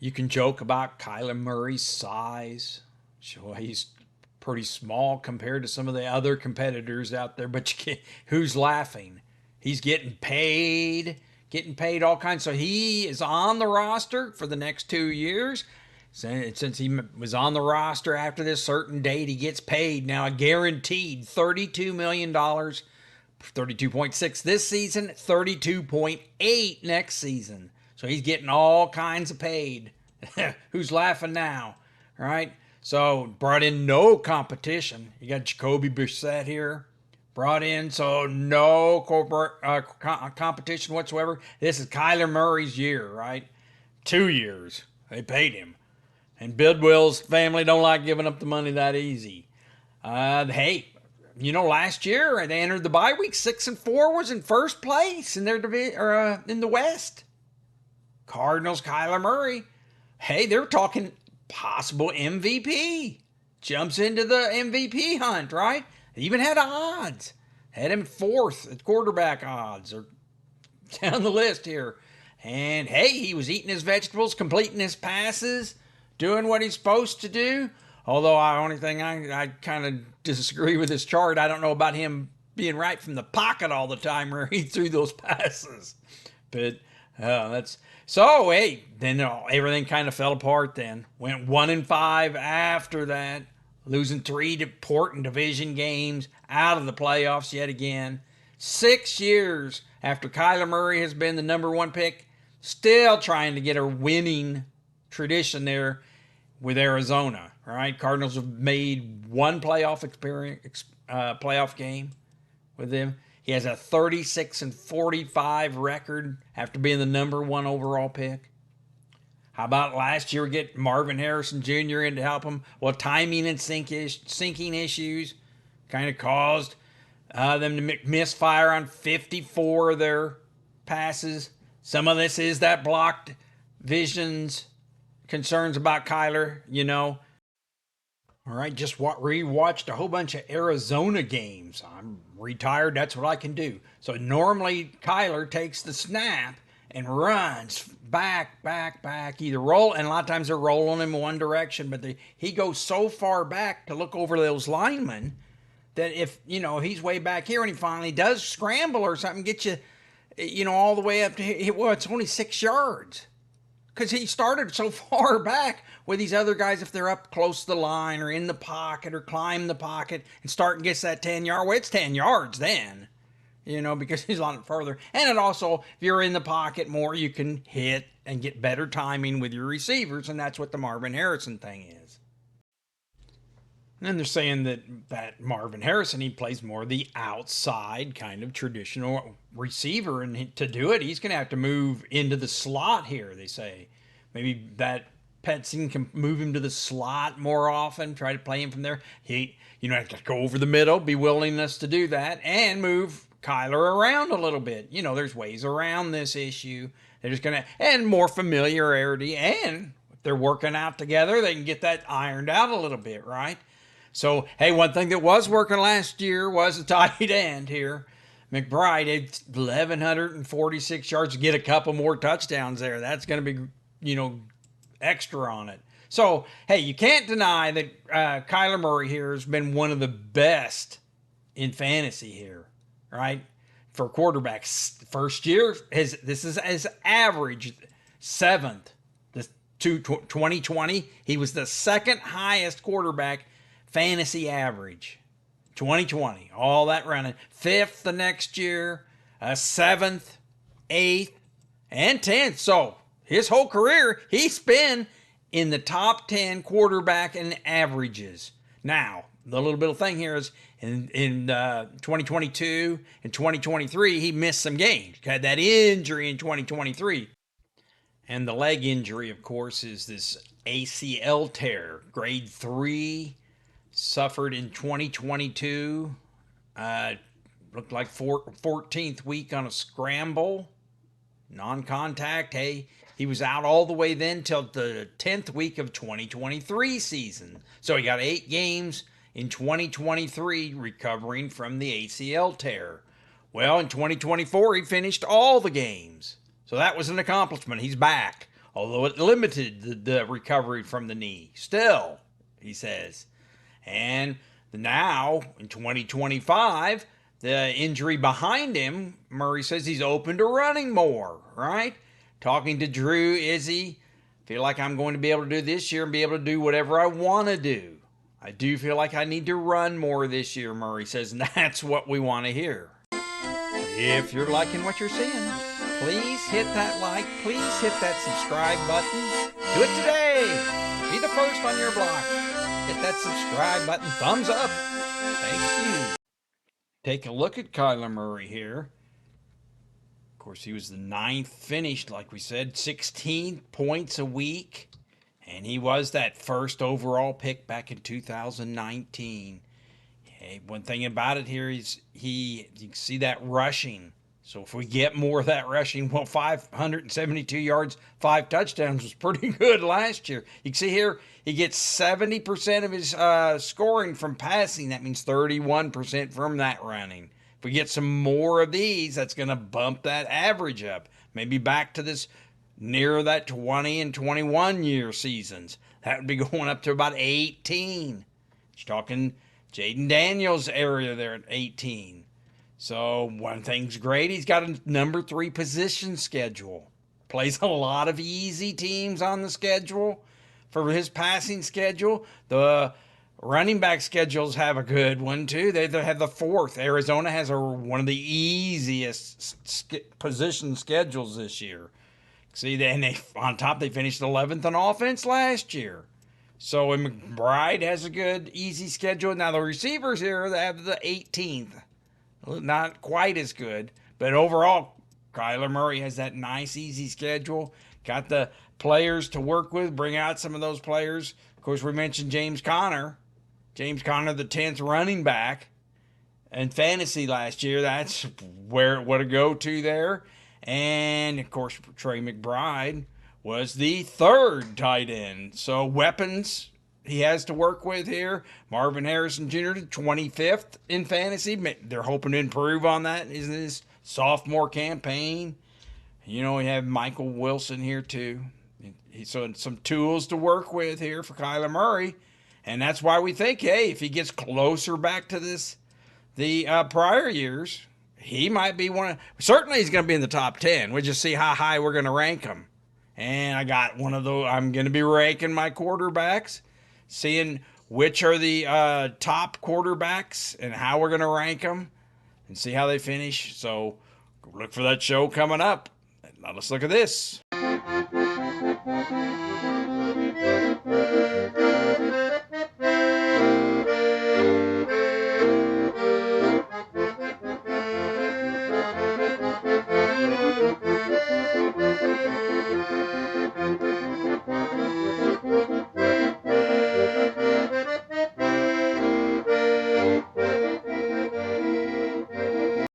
You can joke about Kyler Murray's size. Sure, he's pretty small compared to some of the other competitors out there, but you can't, who's laughing? He's getting paid all kinds. So he is on the roster for the next 2 years. Since he was on the roster after this certain date, he gets paid now a guaranteed $32 million, 32.6 this season, 32.8 next season. So he's getting all kinds of paid. Who's laughing now? Right? So brought in no competition. You got Jacoby Brissett here. Brought in, so no competition whatsoever. This is Kyler Murray's year, right? 2 years. They paid him. And Bidwill's family don't like giving up the money that easy. Hey, last year they entered the bye week 6-4, was in first place in their division or in the West. Cardinals, Kyler Murray. Hey, they're talking possible MVP. Jumps into the MVP hunt, right? They even had odds. Had him fourth at quarterback odds, or down the list here. And hey, he was eating his vegetables, completing his passes, doing what he's supposed to do. Although the only thing I kind of disagree with this chart, I don't know about him being right from the pocket all the time where he threw those passes. But that's so. Hey, then everything kind of fell apart. Then went 1-5 after that, losing 3 important division games, out of the playoffs yet again. 6 years after Kyler Murray has been the number one pick, still trying to get a winning tradition there with Arizona. All right, Cardinals have made one playoff game with them. He has a 36-45 record after being the number one overall pick. How about last year get Marvin Harrison Jr. in to help him? Well, timing and sinking issues kind of caused them to misfire on 54 of their passes. Some of this is that blocked visions, concerns about Kyler, All right, just rewatched a whole bunch of Arizona games. I'm retired, that's what I can do. So normally Kyler takes the snap and runs back, either roll, and a lot of times they're rolling him in one direction, but he goes so far back to look over those linemen that if, he's way back here and he finally does scramble or something, get you, all the way up to, well, it's only 6 yards. Because he started so far back with these other guys, if they're up close to the line or in the pocket or climb the pocket and start and gets that 10-yard, well, it's 10 yards then, because he's on it further. And it also, if you're in the pocket more, you can hit and get better timing with your receivers, and that's what the Marvin Harrison thing is. And then they're saying that Marvin Harrison, he plays more the outside kind of traditional receiver. And to do it, he's going to have to move into the slot here, they say. Maybe that Petson can move him to the slot more often, try to play him from there. He, have to go over the middle, be willingness to do that, and move Kyler around a little bit. There's ways around this issue. They're just going to, and more familiarity. And if they're working out together, they can get that ironed out a little bit, right? So, hey, one thing that was working last year was a tight end here. McBride had 1,146 yards to get a couple more touchdowns there. That's going to be, extra on it. So, hey, you can't deny that Kyler Murray here has been one of the best in fantasy here, right? For quarterbacks. First year, this is his average, 7th. 2020, he was the second highest quarterback fantasy average. 2020, all that running. 5th the next year, 7th, 8th, and 10th. So his whole career, he's been in the top 10 quarterback and averages. Now, the little bit of thing here is in 2022 and 2023, he missed some games. Had that injury in 2023. And the leg injury, of course, is this ACL tear, grade 3. Suffered in 2022, looked like 14th week on a scramble, non-contact. Hey, he was out all the way then till the 10th week of 2023 season. So he got 8 games in 2023 recovering from the ACL tear. Well, in 2024, he finished all the games. So that was an accomplishment. He's back. although it limited the recovery from the knee. Still, he says. And now, in 2025, the injury behind him, Murray says he's open to running more, right? Talking to Drew Izzy, feel like I'm going to be able to do this year and be able to do whatever I want to do. I do feel like I need to run more this year, Murray says, and that's what we want to hear. If you're liking what you're seeing, please hit that like, please hit that subscribe button. Do it today. Be the first on your block. Hit that subscribe button, thumbs up. Thank you. Take a look at Kyler Murray here. Of course, he was the 9th finished, like we said, 16 points a week. And he was that first overall pick back in 2019. Hey, one thing about it here is you can see that rushing. So if we get more of that rushing, well, 572 yards, 5 touchdowns was pretty good last year. You can see here he gets 70% of his scoring from passing. That means 31% from that running. If we get some more of these, that's going to bump that average up. Maybe back to this near that 20 and 21 year seasons. That would be going up to about 18. You're talking Jaden Daniels area there at 18. So one thing's great, he's got a number 3 position schedule. Plays a lot of easy teams on the schedule for his passing schedule. The running back schedules have a good one too. They have the 4th. Arizona has one of the easiest position schedules this year. See, then on top they finished 11th on offense last year. So McBride has a good, easy schedule. Now the receivers here, they have the 18th. Not quite as good, but overall, Kyler Murray has that nice, easy schedule. Got the players to work with, bring out some of those players. Of course, we mentioned James Conner. James Conner, the 10th running back in fantasy last year. That's where it would go to there. And, of course, Trey McBride was the 3rd tight end. So weapons he has to work with here. Marvin Harrison Jr., 25th in fantasy. They're hoping to improve on that in his sophomore campaign. You know, we have Michael Wilson here too. So some tools to work with here for Kyler Murray. And that's why we think, hey, if he gets closer back to the prior years, he might be certainly he's going to be in the top 10. We'll just see how high we're going to rank him. And I got one of those. I'm going to be ranking my quarterbacks, seeing which are the top quarterbacks and how we're going to rank them and see how they finish. So look for that show coming up. Now let's look at this.